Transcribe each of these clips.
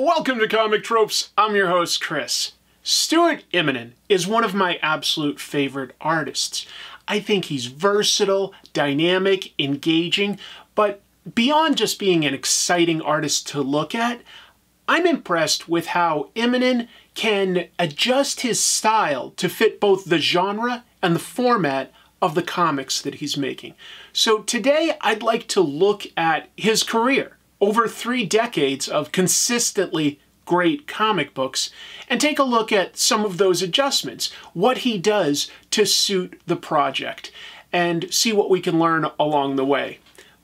Welcome to Comic Tropes. I'm your host, Chris. Stuart Immonen is one of my absolute favorite artists. I think he's versatile, dynamic, engaging, but beyond just being an exciting artist to look at, I'm impressed with how Immonen can adjust his style to fit both the genre and the format of the comics that he's making. So today I'd like to look at his career over 3 decades of consistently great comic books and take a look at some of those adjustments, what he does to suit the project, and see what we can learn along the way.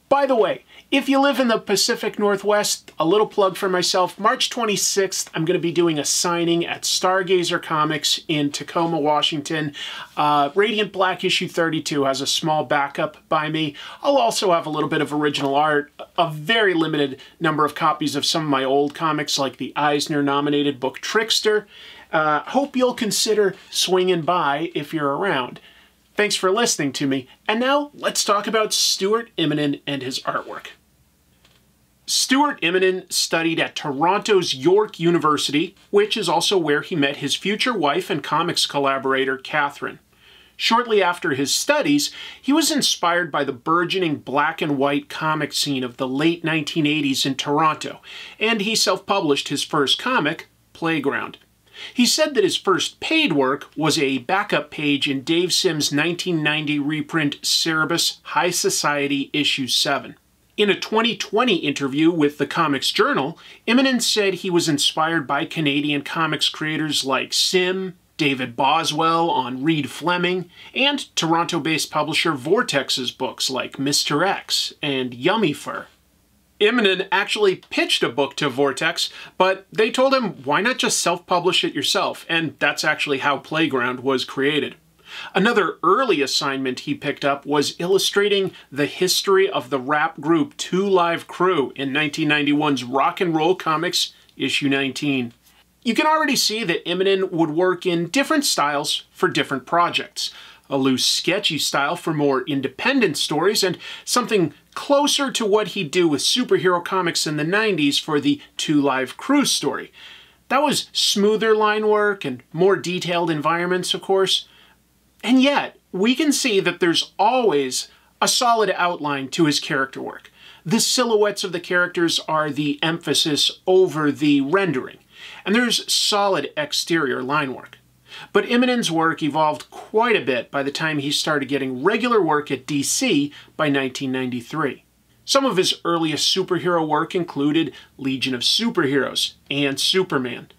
By the way, if you live in the Pacific Northwest, a little plug for myself, March 26th, I'm going to be doing a signing at Stargazer Comics in Tacoma, Washington. Radiant Black issue 32 has a small backup by me. I'll also have a little bit of original art, a very limited number of copies of some of my old comics like the Eisner-nominated book Trickster. Hope you'll consider swinging by if you're around. Thanks for listening to me, and now let's talk about Stuart Immonen and his artwork. Stuart Immonen studied at Toronto's York University, which is also where he met his future wife and comics collaborator, Catherine. Shortly after his studies, he was inspired by the burgeoning black and white comic scene of the late 1980s in Toronto, and he self-published his first comic, Playground. He said that his first paid work was a backup page in Dave Sim's 1990 reprint Cerebus High Society issue 7. In a 2020 interview with the Comics Journal, Immonen said he was inspired by Canadian comics creators like Sim, David Boswell on Reed Fleming, and Toronto-based publisher Vortex's books like Mr. X and Yummy Fur. Immonen actually pitched a book to Vortex, but they told him, why not just self-publish it yourself? And that's actually how Playground was created. Another early assignment he picked up was illustrating the history of the rap group 2 Live Crew in 1991's Rock and Roll Comics, issue 19. You can already see that Immonen would work in different styles for different projects. A loose, sketchy style for more independent stories, and something closer to what he'd do with superhero comics in the 90s for the 2 Live Crew story. That was smoother line work and more detailed environments, of course. And yet, we can see that there's always a solid outline to his character work. The silhouettes of the characters are the emphasis over the rendering, and there's solid exterior line work. But Immonen's work evolved quite a bit by the time he started getting regular work at DC by 1993. Some of his earliest superhero work included Legion of Superheroes and Superman.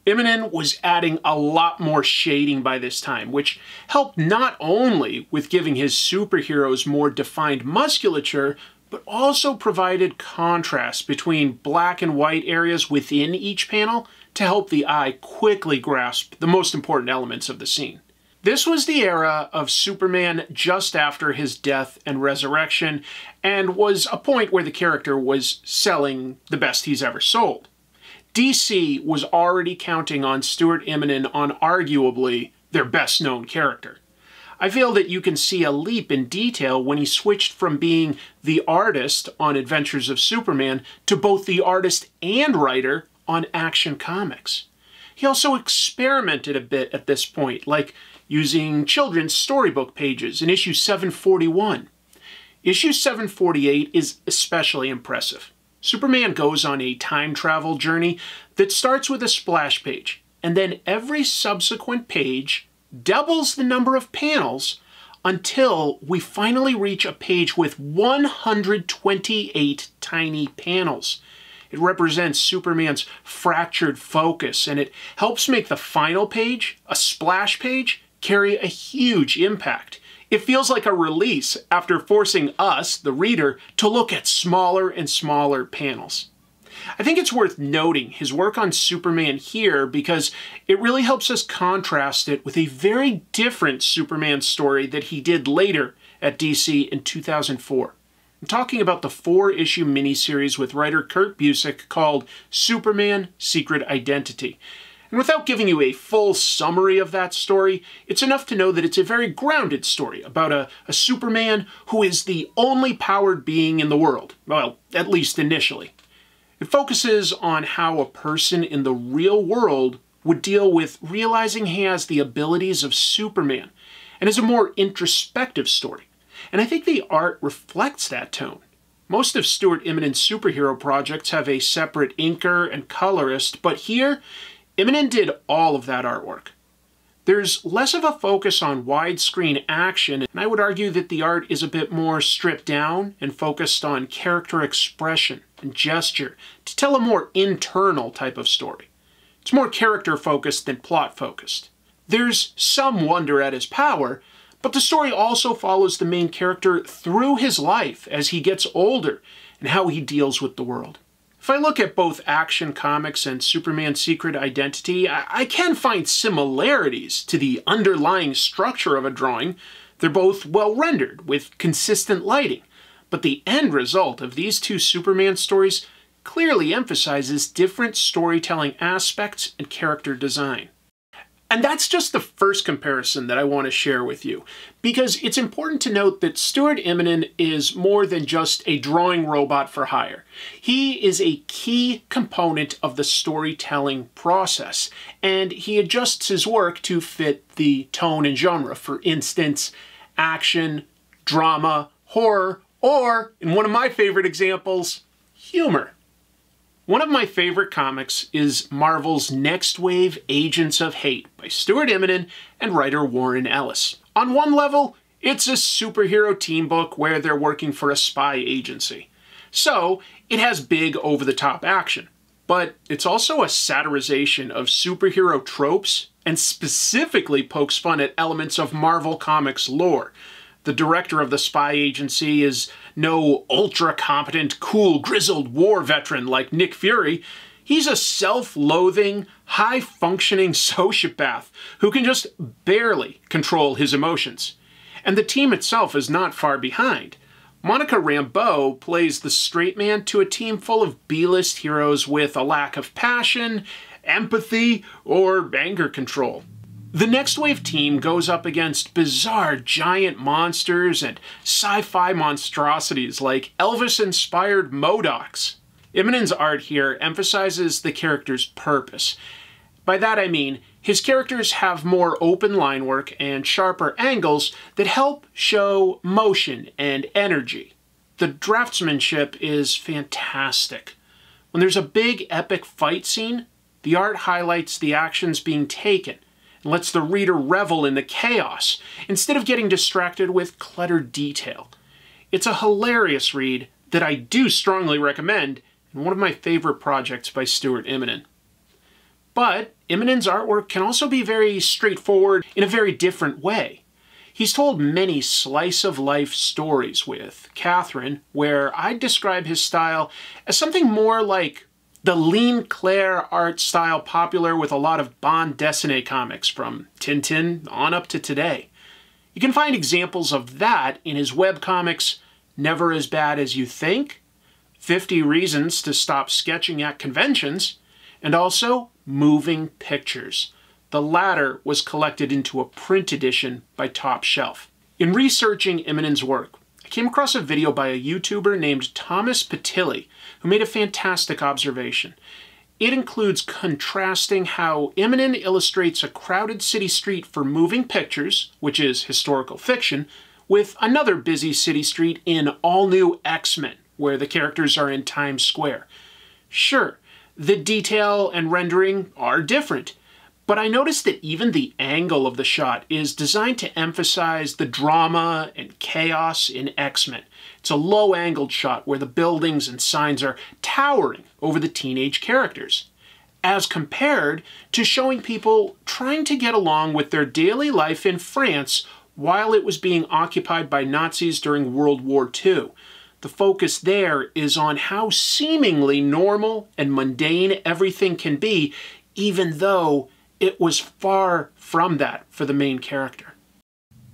Immonen was adding a lot more shading by this time, which helped not only with giving his superheroes more defined musculature, but also provided contrast between black and white areas within each panel to help the eye quickly grasp the most important elements of the scene. This was the era of Superman just after his death and resurrection, and was a point where the character was selling the best he's ever sold. DC was already counting on Stuart Immonen on arguably their best-known character. I feel that you can see a leap in detail when he switched from being the artist on Adventures of Superman to both the artist and writer on Action Comics. He also experimented a bit at this point, like using children's storybook pages in issue 741. Issue 748 is especially impressive. Superman goes on a time travel journey that starts with a splash page, and then every subsequent page doubles the number of panels until we finally reach a page with 128 tiny panels. It represents Superman's fractured focus, and it helps make the final page, a splash page, carry a huge impact. It feels like a release after forcing us, the reader, to look at smaller and smaller panels. I think it's worth noting his work on Superman here because it really helps us contrast it with a very different Superman story that he did later at DC in 2004. I'm talking about the 4-issue miniseries with writer Kurt Busiek called Superman: Secret Identity. And without giving you a full summary of that story, it's enough to know that it's a very grounded story about a Superman who is the only powered being in the world. Well, at least initially. It focuses on how a person in the real world would deal with realizing he has the abilities of Superman, and is a more introspective story. And I think the art reflects that tone. Most of Stuart Immonen's superhero projects have a separate inker and colorist, but here, Immonen did all of that artwork. There's less of a focus on widescreen action, and I would argue that the art is a bit more stripped down and focused on character expression and gesture to tell a more internal type of story. It's more character-focused than plot-focused. There's some wonder at his power, but the story also follows the main character through his life as he gets older and how he deals with the world. If I look at both Action Comics and Superman's Secret Identity, I can find similarities to the underlying structure of a drawing. They're both well rendered, with consistent lighting. But the end result of these two Superman stories clearly emphasizes different storytelling aspects and character design. And that's just the first comparison that I want to share with you, because it's important to note that Stuart Immonen is more than just a drawing robot for hire. He is a key component of the storytelling process, and he adjusts his work to fit the tone and genre. For instance, action, drama, horror, or, in one of my favorite examples, humor. One of my favorite comics is Marvel's Nextwave Agents of Hate by Stuart Immonen and writer Warren Ellis. On one level, it's a superhero team book where they're working for a spy agency. So, it has big over-the-top action. But it's also a satirization of superhero tropes and specifically pokes fun at elements of Marvel Comics lore. The director of the spy agency is no ultra-competent, cool, grizzled war veteran like Nick Fury. He's a self-loathing, high-functioning sociopath who can just barely control his emotions. And the team itself is not far behind. Monica Rambeau plays the straight man to a team full of B-list heroes with a lack of passion, empathy, or anger control. The Nextwave team goes up against bizarre giant monsters and sci-fi monstrosities like Elvis-inspired MODOKs. Immonen's art here emphasizes the character's purpose. By that I mean, his characters have more open line work and sharper angles that help show motion and energy. The draftsmanship is fantastic. When there's a big epic fight scene, the art highlights the actions being taken and lets the reader revel in the chaos instead of getting distracted with cluttered detail. It's a hilarious read that I do strongly recommend, and one of my favorite projects by Stuart Immonen. But Immonen's artwork can also be very straightforward in a very different way. He's told many slice-of-life stories with Catherine, where I'd describe his style as something more like the lean Claire art style popular with a lot of bande dessinée comics from Tintin on up to today. You can find examples of that in his webcomics Never As Bad As You Think, 50 Reasons to Stop Sketching at Conventions, and also Moving Pictures. The latter was collected into a print edition by Top Shelf. In researching Immonen's work, I came across a video by a YouTuber named Thomas Patilli, who made a fantastic observation. It includes contrasting how Immonen illustrates a crowded city street for Moving Pictures, which is historical fiction, with another busy city street in All New X-Men, where the characters are in Times Square. Sure, the detail and rendering are different, but I noticed that even the angle of the shot is designed to emphasize the drama and chaos in X-Men. It's a low-angled shot where the buildings and signs are towering over the teenage characters, as compared to showing people trying to get along with their daily life in France while it was being occupied by Nazis during World War II. The focus there is on how seemingly normal and mundane everything can be, even though it was far from that for the main character.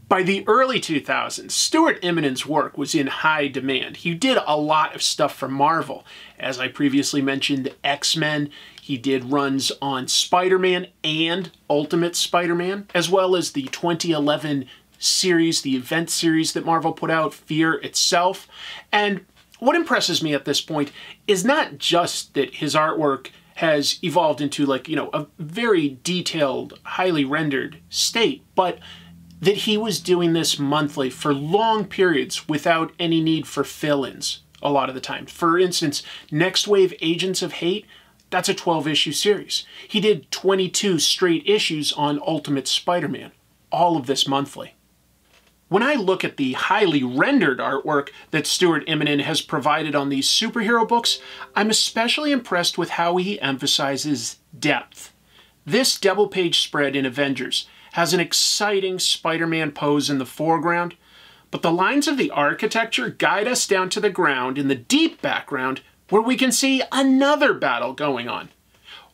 By the early 2000s, Stuart Immonen's work was in high demand. He did a lot of stuff for Marvel. As I previously mentioned, X-Men. He did runs on Spider-Man and Ultimate Spider-Man, as well as the 2011 series, the event series that Marvel put out, Fear Itself. And What impresses me at this point is not just that his artwork has evolved into, like, a very detailed, highly rendered state, but that he was doing this monthly for long periods without any need for fill-ins a lot of the time. For instance, Nextwave Agents of Hate, that's a 12-issue series. He did 22 straight issues on Ultimate Spider-Man, all of this monthly. When I look at the highly rendered artwork that Stuart Immonen has provided on these superhero books, I'm especially impressed with how he emphasizes depth. This double-page spread in Avengers has an exciting Spider-Man pose in the foreground, but the lines of the architecture guide us down to the ground in the deep background where we can see another battle going on.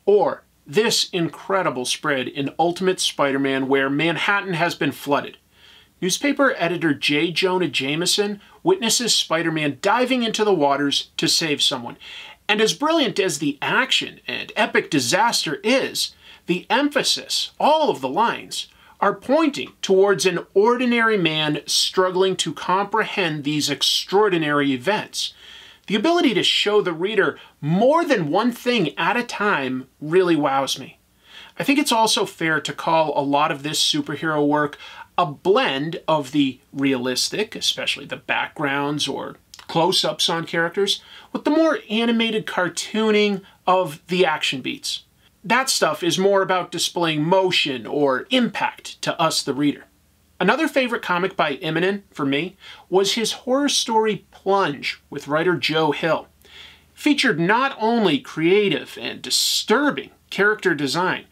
Or this incredible spread in Ultimate Spider-Man where Manhattan has been flooded. Newspaper editor J. Jonah Jameson witnesses Spider-Man diving into the waters to save someone. And as brilliant as the action and epic disaster is, the emphasis, all of the lines, are pointing towards an ordinary man struggling to comprehend these extraordinary events. The ability to show the reader more than one thing at a time really wows me. I think it's also fair to call a lot of this superhero work a blend of the realistic, especially the backgrounds or close-ups on characters, with the more animated cartooning of the action beats. That stuff is more about displaying motion or impact to us, the reader. Another favorite comic by Immonen, for me, was his horror story Plunge with writer Joe Hill. Featured not only creative and disturbing character design,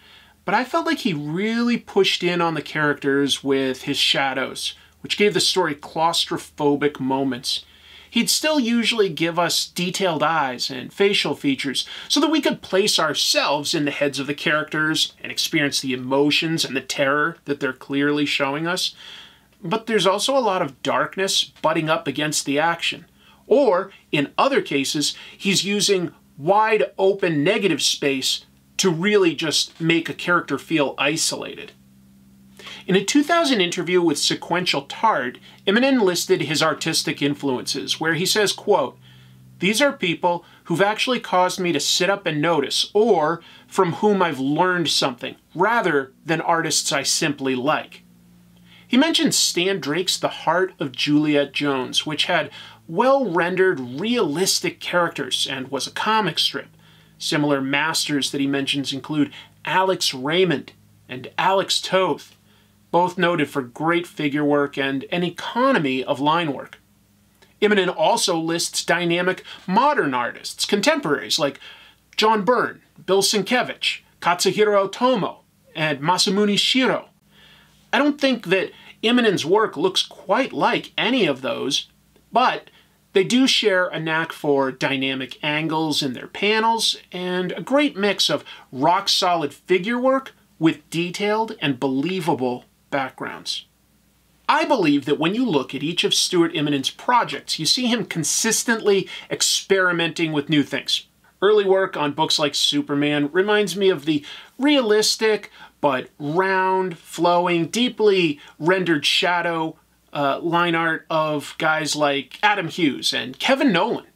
but I felt like he really pushed in on the characters with his shadows, which gave the story claustrophobic moments. He'd still usually give us detailed eyes and facial features so that we could place ourselves in the heads of the characters and experience the emotions and the terror that they're clearly showing us. But there's also a lot of darkness butting up against the action. Or, in other cases, he's using wide open negative space to really just make a character feel isolated. In a 2000 interview with Sequential Tard, Immonen listed his artistic influences, where he says, quote, "These are people who've actually caused me to sit up and notice, or from whom I've learned something, rather than artists I simply like." He mentioned Stan Drake's The Heart of Juliet Jones, which had well-rendered, realistic characters and was a comic strip. Similar masters that he mentions include Alex Raymond and Alex Toth, both noted for great figure work and an economy of line work. Immonen also lists dynamic modern artists, contemporaries like John Byrne, Bill Sienkiewicz, Katsuhiro Otomo, and Masamune Shirow. I don't think that Immonen's work looks quite like any of those, but they do share a knack for dynamic angles in their panels and a great mix of rock-solid figure work with detailed and believable backgrounds. I believe that when you look at each of Stuart Immonen's projects, you see him consistently experimenting with new things. Early work on books like Superman reminds me of the realistic but round, flowing, deeply rendered shadow line art of guys like Adam Hughes and Kevin Nolan.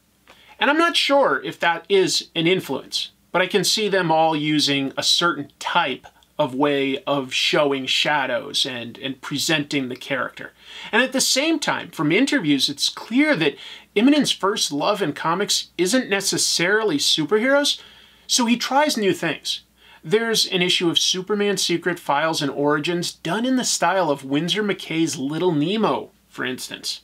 And I'm not sure if that is an influence, but I can see them all using a certain type of way of showing shadows and presenting the character. And at the same time, from interviews, it's clear that Immonen's first love in comics isn't necessarily superheroes, so he tries new things. There's an issue of Superman Secret Files and Origins done in the style of Winsor McCay's Little Nemo, for instance.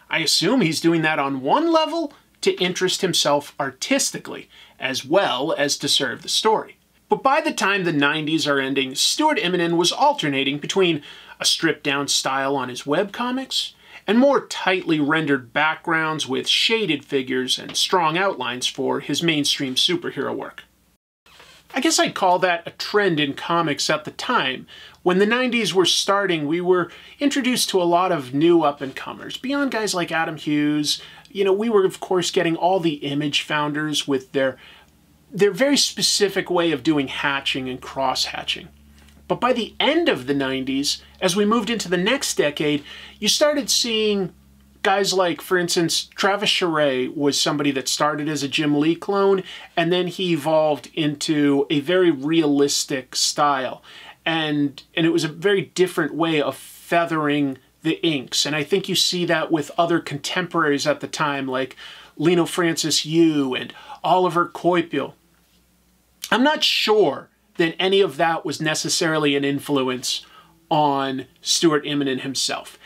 I assume he's doing that on one level to interest himself artistically, as well as to serve the story. But by the time the 90s are ending, Stuart Immonen was alternating between a stripped-down style on his webcomics and more tightly rendered backgrounds with shaded figures and strong outlines for his mainstream superhero work. I guess I'd call that a trend in comics at the time. When the 90s were starting, we were introduced to a lot of new up-and-comers. Beyond guys like Adam Hughes, we were, of course, getting all the Image founders with their very specific way of doing hatching and cross-hatching. But by the end of the 90s, as we moved into the next decade, you started seeing guys like, for instance, Travis Charest was somebody that started as a Jim Lee clone, and then he evolved into a very realistic style. And it was a very different way of feathering the inks. And I think you see that with other contemporaries at the time, like Lino Francis Yu and Oliver Coipel. I'm not sure that any of that was necessarily an influence on Stuart Immonen himself.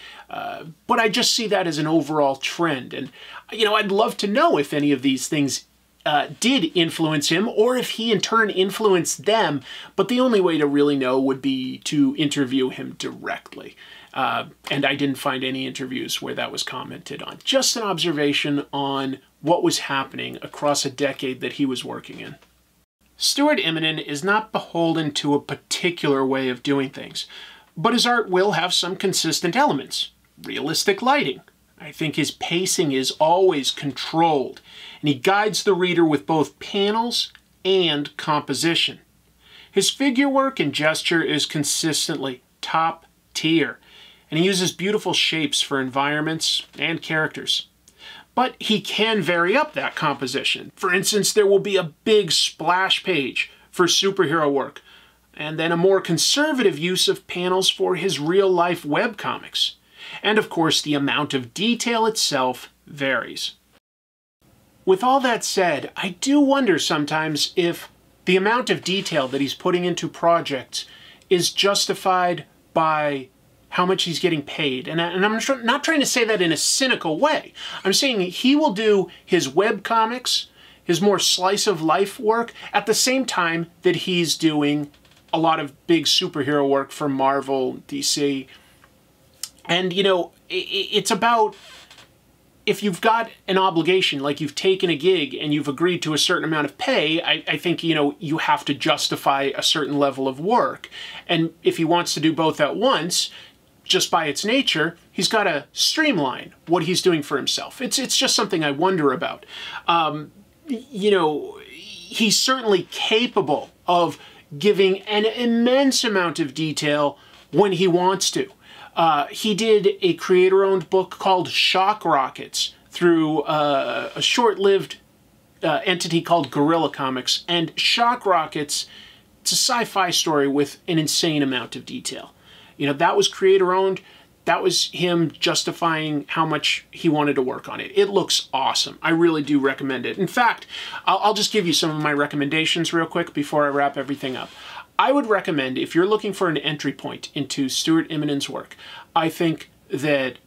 But I just see that as an overall trend. And, you know, I'd love to know if any of these things did influence him, or if he in turn influenced them. But the only way to really know would be to interview him directly. And I didn't find any interviews where that was commented on. Just an observation on what was happening across a decade that he was working in. Stuart Immonen is not beholden to a particular way of doing things, but his art will have some consistent elements. Realistic lighting. I think his pacing is always controlled, and he guides the reader with both panels and composition. His figure work and gesture is consistently top tier, and he uses beautiful shapes for environments and characters. But he can vary up that composition. For instance, there will be a big splash page for superhero work, and then a more conservative use of panels for his real-life webcomics. And of course, the amount of detail itself varies. With all that said, I do wonder sometimes if the amount of detail that he's putting into projects is justified by how much he's getting paid. And I'm not trying to say that in a cynical way. I'm saying he will do his webcomics, his more slice-of-life work, at the same time that he's doing a lot of big superhero work for Marvel, DC. And, you know, it's about, if you've got an obligation, like you've taken a gig and you've agreed to a certain amount of pay, I think, you know, you have to justify a certain level of work. And if he wants to do both at once, just by its nature, he's got to streamline what he's doing for himself. It's just something I wonder about. You know, he's certainly capable of giving an immense amount of detail when he wants to. He did a creator-owned book called Shock Rockets through a short-lived entity called Guerrilla Comics. And Shock Rockets, it's a sci-fi story with an insane amount of detail. You know, that was creator-owned. That was him justifying how much he wanted to work on it. It looks awesome. I really do recommend it. In fact, I'll just give you some of my recommendations real quick before I wrap everything up. I would recommend, if you're looking for an entry point into Stuart Immonen's work, I think that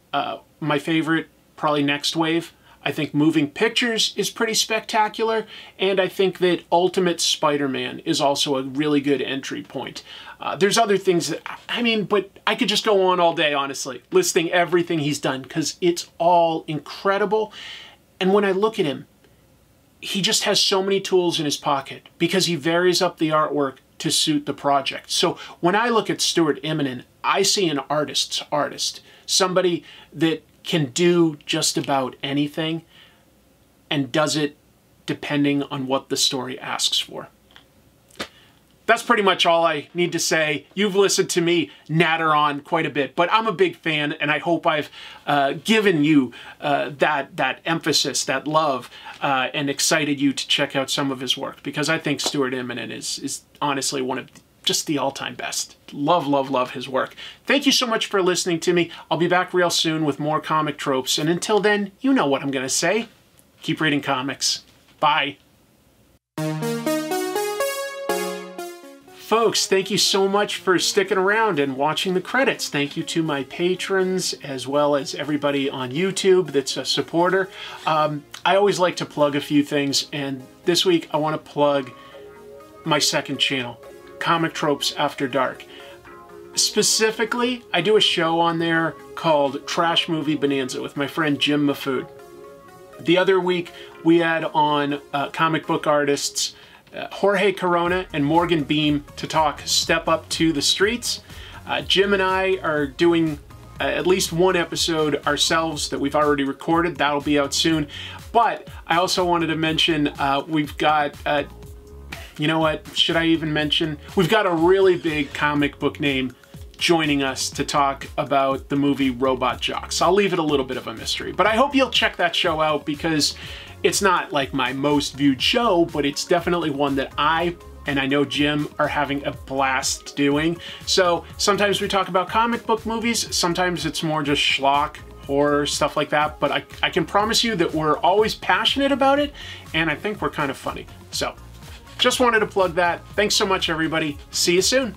my favorite, probably Nextwave. I think Moving Pictures is pretty spectacular, and I think that Ultimate Spider-Man is also a really good entry point. There's other things that, I mean, but I could just go on all day, honestly, listing everything he's done, because it's all incredible. And when I look at him, he just has so many tools in his pocket, because he varies up the artwork to suit the project. So when I look at Stuart Immonen, I see an artist's artist, somebody that can do just about anything and does it depending on what the story asks for. That's pretty much all I need to say. You've listened to me natter on quite a bit, but I'm a big fan, and I hope I've given you that emphasis, that love, and excited you to check out some of his work, because I think Stuart Immonen is honestly one of just the all-time best. Love, love, love his work. Thank you so much for listening to me. I'll be back real soon with more comic tropes, and until then, you know what I'm going to say. Keep reading comics. Bye. Folks, thank you so much for sticking around and watching the credits. Thank you to my patrons, as well as everybody on YouTube that's a supporter. I always like to plug a few things, and this week I want to plug my second channel, Comic Tropes After Dark. Specifically, I do a show on there called Trash Movie Bonanza with my friend Jim Mafood. The other week, we had on comic book artists Jorge Corona and Morgan Beam to talk Step Up to the Streets. Jim and I are doing at least one episode ourselves that we've already recorded. That'll be out soon. But I also wanted to mention we've got, you know what, should I even mention? We've got a really big comic book name joining us to talk about the movie Robot Jox. I'll leave it a little bit of a mystery, but I hope you'll check that show out because it's not like my most viewed show, but it's definitely one that I know Jim are having a blast doing. So sometimes we talk about comic book movies, sometimes it's more just schlock, horror, stuff like that, but I can promise you that we're always passionate about it, and I think we're kind of funny. So just wanted to plug that. Thanks so much, everybody. See you soon.